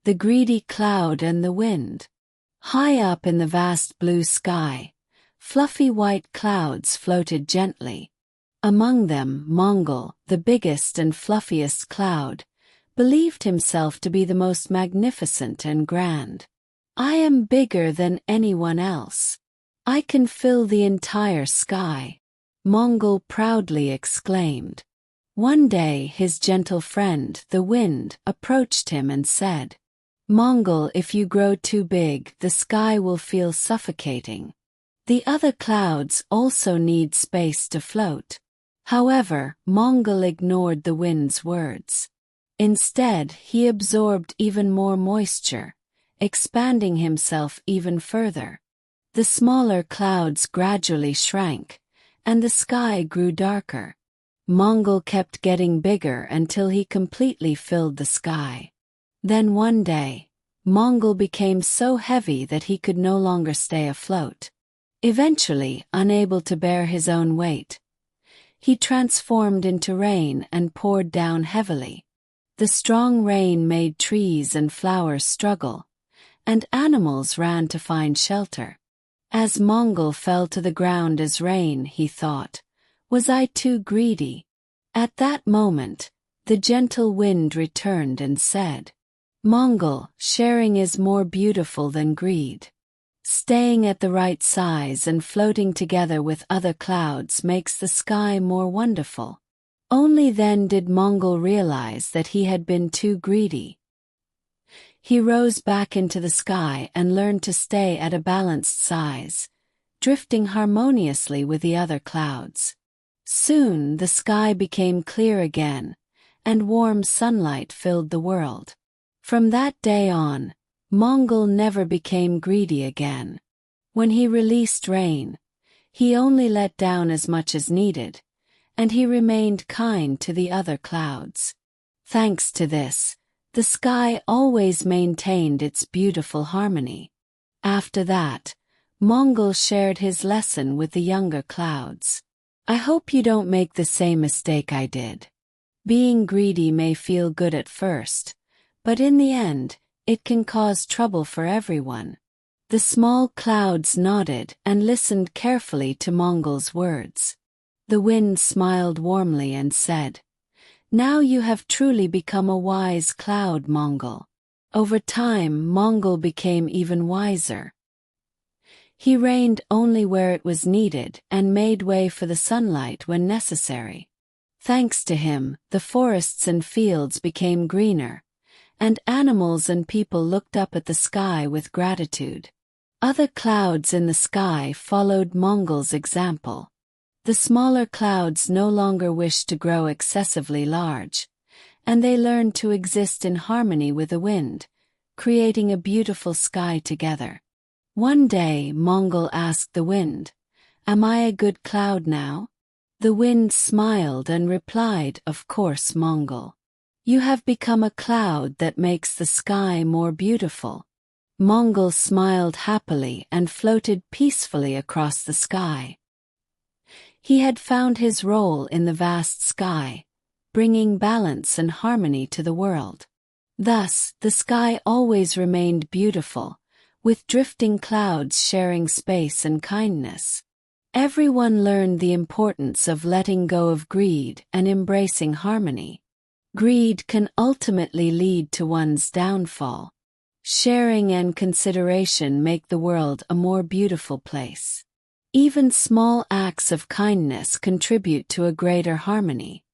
the greedy cloud and the wind. High up in the vast blue sky, fluffy white clouds floated gently. Among them, Mongol, the biggest and fluffiest cloud, believed himself to be the most magnificent and grand. "I am bigger than anyone else. I can fill the entire sky," Mongol proudly exclaimed. One day his gentle friend, the wind, approached him and said, "Mongol, if you grow too big, the sky will feel suffocating. The other clouds also need space to float." However, Mongol ignored the wind's words. Instead, he absorbed even more moisture, expanding himself even further. The smaller clouds gradually shrank, and the sky grew darker. Mongol kept getting bigger until he completely filled the sky. Then one day, Mongol became so heavy that he could no longer stay afloat. Eventually, unable to bear his own weight, he transformed into rain and poured down heavily. The strong rain made trees and flowers struggle, and animals ran to find shelter. As Mongol fell to the ground as rain, he thought, "Was I too greedy?" At that moment, the gentle wind returned and said, "Mongol, sharing is more beautiful than greed. Staying at the right size and floating together with other clouds makes the sky more wonderful." Only then did Mongol realize that he had been too greedy. He rose back into the sky and learned to stay at a balanced size, drifting harmoniously with the other clouds. Soon the sky became clear again, and warm sunlight filled the world. From that day on, Mongol never became greedy again. When he released rain, he only let down as much as needed, and he remained kind to the other clouds. Thanks to this, the sky always maintained its beautiful harmony. After that, Mongol shared his lesson with the younger clouds. "I hope you don't make the same mistake I did. Being greedy may feel good at first, but in the end, it can cause trouble for everyone." The small clouds nodded and listened carefully to Mongol's words. The wind smiled warmly and said, "Now you have truly become a wise cloud, Mongol." Over time, Mongol became even wiser. He rained only where it was needed and made way for the sunlight when necessary. Thanks to him, the forests and fields became greener, and animals and people looked up at the sky with gratitude. Other clouds in the sky followed Mongol's example. The smaller clouds no longer wished to grow excessively large, and they learned to exist in harmony with the wind, creating a beautiful sky together. One day, Mongol asked the wind, "Am I a good cloud now?" The wind smiled and replied, "Of course, Mongol. You have become a cloud that makes the sky more beautiful." Mongol smiled happily and floated peacefully across the sky. He had found his role in the vast sky, bringing balance and harmony to the world. Thus, the sky always remained beautiful, with drifting clouds sharing space and kindness. Everyone learned the importance of letting go of greed and embracing harmony. Greed can ultimately lead to one's downfall. Sharing and consideration make the world a more beautiful place. Even small acts of kindness contribute to a greater harmony.